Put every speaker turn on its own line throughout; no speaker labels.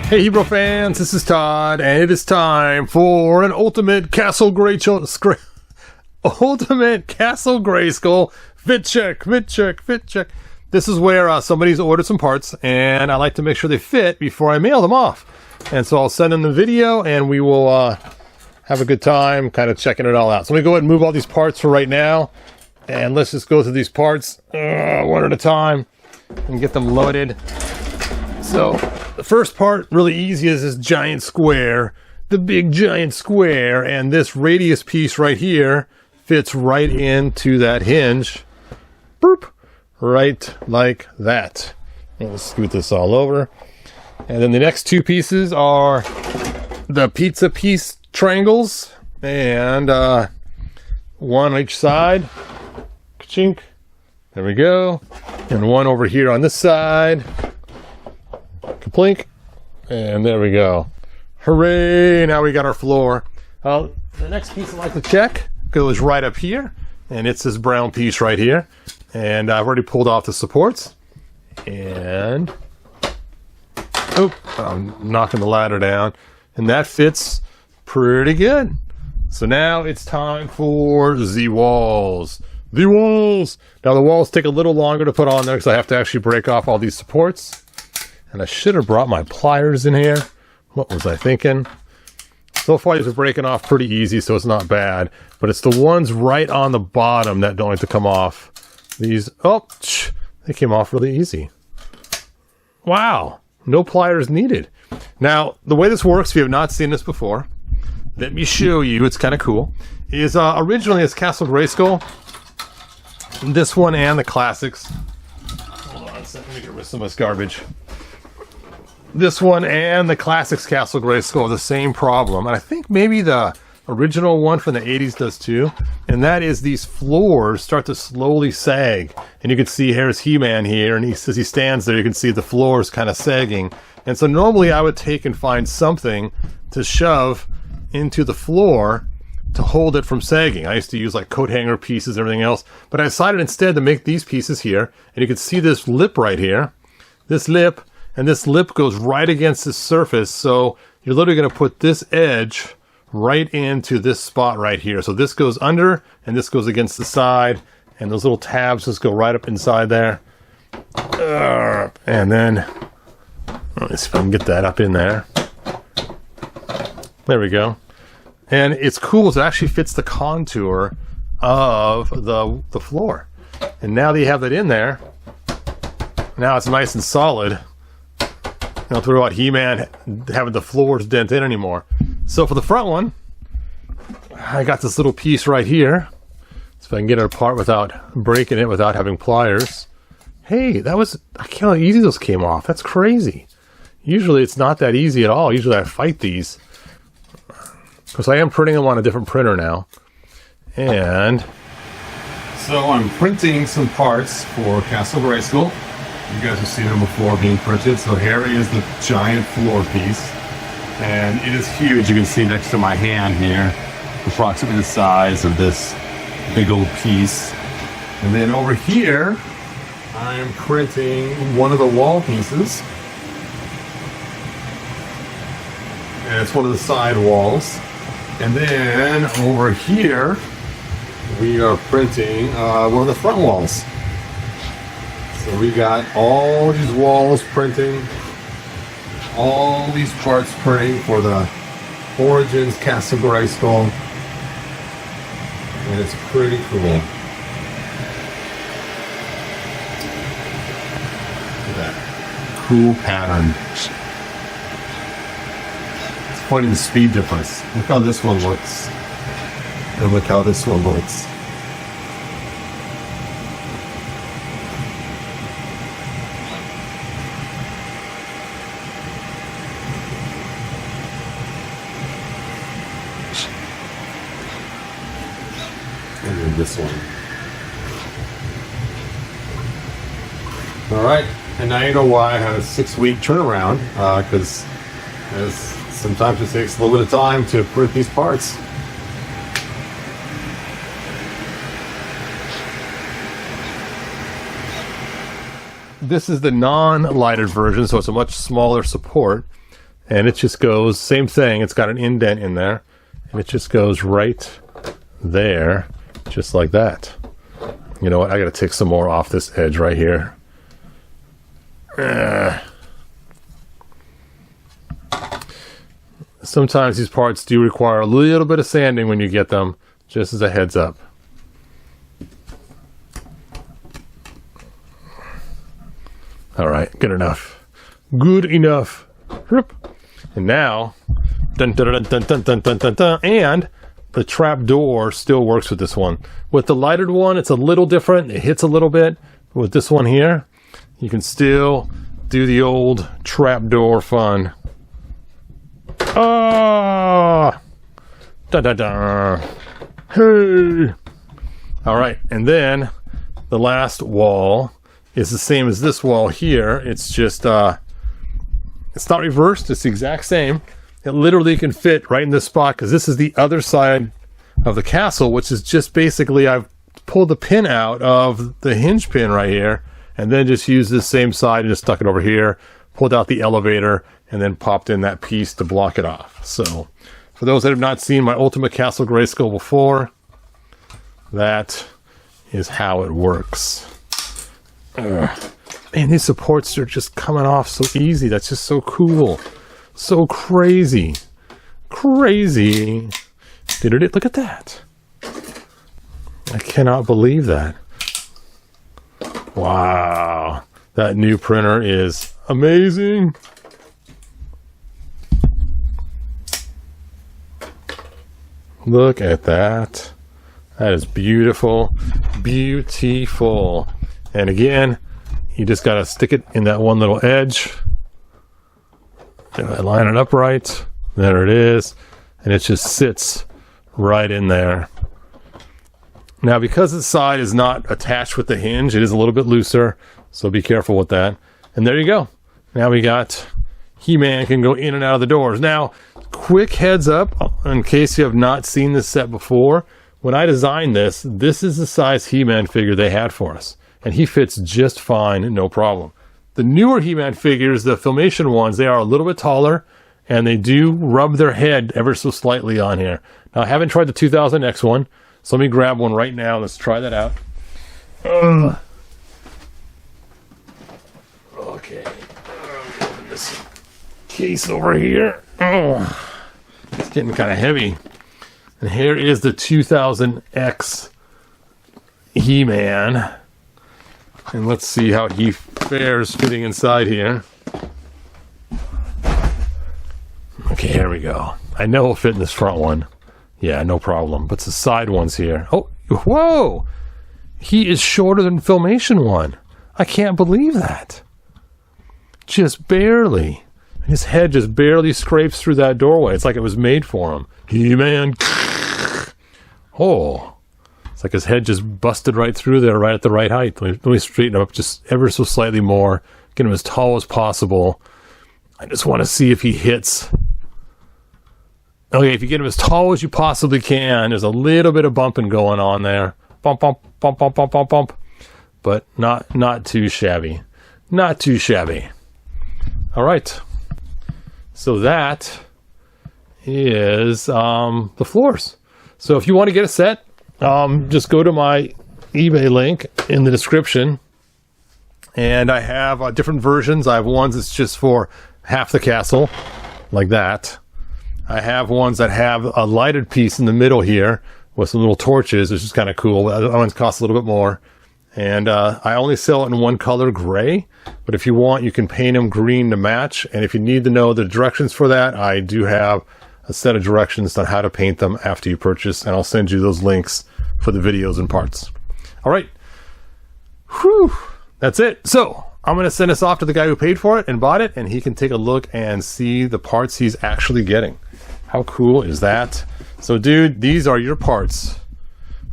Hey Hero fans, this is Todd, and it is time for an ultimate Castle Grayskull fit check. This is where somebody's ordered some parts, and I like to make sure they fit before I mail them off. And so I'll send them the video, and we will have a good time kind of checking it all out. So let me go ahead and move all these parts for right now, and let's just go through these parts one at a time and get them loaded. So the first part, really easy, is this giant square, the big giant square, and this radius piece right here fits right into that hinge. Boop, right like that. And we'll scoot this all over. And then the next two pieces are the pizza piece triangles, and one on each side. Ka-chink. There we go. And one over here on this side. Kaplink. And there we go. Hooray! Now we got our floor. The next piece I like to check goes right up here, and it's this brown piece right here. And I've already pulled off the supports. And I'm knocking the ladder down, and that fits pretty good. So now it's time for the walls. The walls! Now the walls take a little longer to put on there because I have to actually break off all these supports. And I should have brought my pliers in here. What was I thinking? So far these are breaking off pretty easy, so it's not bad. But it's the ones right on the bottom that don't like to come off. These, they came off really easy. Wow, no pliers needed. Now, the way this works, if you have not seen this before, let me show you, it's kind of cool, is originally it's Castle Grayskull. This one and the classics. Hold on a second, let me get rid of some of this garbage. This one and the classics Castle Grayskull have the same problem. And I think maybe the original one from the 80s does too. And that is these floors start to slowly sag. And you can see here's He-Man here, and as he stands there, you can see the floors kind of sagging. And so normally I would take and find something to shove into the floor to hold it from sagging. I used to use like coat hanger pieces and everything else. But I decided instead to make these pieces here. And you can see this lip right here. This lip. And this lip goes right against this surface, so you're literally going to put this edge right into this spot right here. So this goes under, and this goes against the side, and those little tabs just go right up inside there. And then, let me see if I can get that up in there. There we go. And it's cool, it actually fits the contour of the floor. And now that you have that in there, now it's nice and solid. You don't have to worry about He-Man having the floors dent in anymore. So for the front one, I got this little piece right here. So if I can get it apart without breaking it, without having pliers. Hey, I can't know how easy those came off. That's crazy. Usually it's not that easy at all. Usually I fight these. Because I am printing them on a different printer now. And so I'm printing some parts for Castle Grayskull. You guys have seen them before being printed. So here is the giant floor piece. And it is huge. You can see next to my hand here, approximately the size of this big old piece. And then over here, I am printing one of the wall pieces. And it's one of the side walls. And then over here, we are printing one of the front walls. So we got all these walls printing, all these parts printing for the Origins Castle Grayskull, and it's pretty cool. Look at that cool pattern. It's pointing the speed difference. Look how this one looks, and look how this one looks. And then this one. Alright, and now you know why I had a 6-week turnaround, because sometimes it takes a little bit of time to print these parts. This is the non-lighted version, so it's a much smaller support. And it just goes, same thing, it's got an indent in there, and it just goes right there, just like that. You know what, I gotta take some more off this edge right here. Sometimes these parts do require a little bit of sanding when you get them, just as a heads up. Alright, good enough. Good enough. And now, dun, dun, dun, dun, dun, dun, dun, dun, dun, and the trap door still works with this one. With the lighted one, it's a little different. It hits a little bit. With this one here, you can still do the old trap door fun. Ah! Dun, dun, dun. Hey! Alright, and then the last wall is the same as this wall here. It's just, it's not reversed. It's the exact same. It literally can fit right in this spot because this is the other side of the castle, which is just basically, I've pulled the pin out of the hinge pin right here and then just used this same side and just stuck it over here, pulled out the elevator, and then popped in that piece to block it off. So, for those that have not seen my Ultimate Castle Grayskull before, that is how it works. Man, these supports are just coming off so easy. That's just so cool. So crazy. Crazy. Look at that. I cannot believe that. Wow. That new printer is amazing. Look at that. That is beautiful. Beautiful. And again, you just got to stick it in that one little edge. Line it up right. There it is. And it just sits right in there. Now, because the side is not attached with the hinge, it is a little bit looser. So be careful with that. And there you go. Now we got He-Man can go in and out of the doors. Now, quick heads up, in case you have not seen this set before. When I designed this, this is the size He-Man figure they had for us. And he fits just fine, no problem. The newer He-Man figures, the Filmation ones, they are a little bit taller, and they do rub their head ever so slightly on here. Now, I haven't tried the 2000X one, so let me grab one right now. Let's try that out. Okay. Open this case over here. It's getting kind of heavy. And here is the 2000X He-Man. And let's see how he fares fitting inside here. Okay, here we go. I know he'll fit in this front one. Yeah, no problem. But it's the side ones here. Oh, whoa! He is shorter than Filmation one. I can't believe that. Just barely. His head just barely scrapes through that doorway. It's like it was made for him. He-Man. Oh. It's like his head just busted right through there, right at the right height. Let me straighten him up just ever so slightly more. Get him as tall as possible. I just want to see if he hits. Okay, if you get him as tall as you possibly can, there's a little bit of bumping going on there. Bump, bump, bump, bump, bump, bump, bump. But not too shabby. Not too shabby. All right. So that is the floors. So if you want to get a set, just go to my eBay link in the description, and I have different versions. I have ones that's just for half the castle, like that. I have ones that have a lighted piece in the middle here with some little torches, which is kind of cool. That one's cost a little bit more. And I only sell it in one color, gray. But if you want, you can paint them green to match. And if you need to know the directions for that, I do have a set of directions on how to paint them after you purchase. And I'll send you those links for the videos and parts. All right. Whew. That's it. So I'm going to send this off to the guy who paid for it and bought it. And he can take a look and see the parts he's actually getting. How cool is that? So, dude, these are your parts.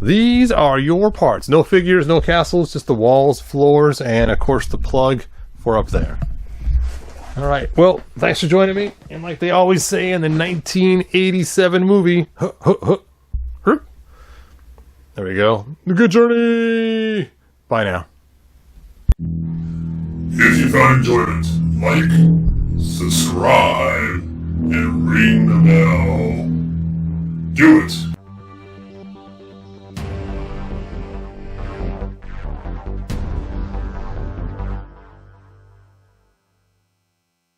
These are your parts. No figures, no castles, just the walls, floors, and, of course, the plug for up there. All right. Well, thanks for joining me. And like they always say in the 1987 movie, there we go. Good journey. Bye now.
If you found enjoyment, like, subscribe, and ring the bell. Do it!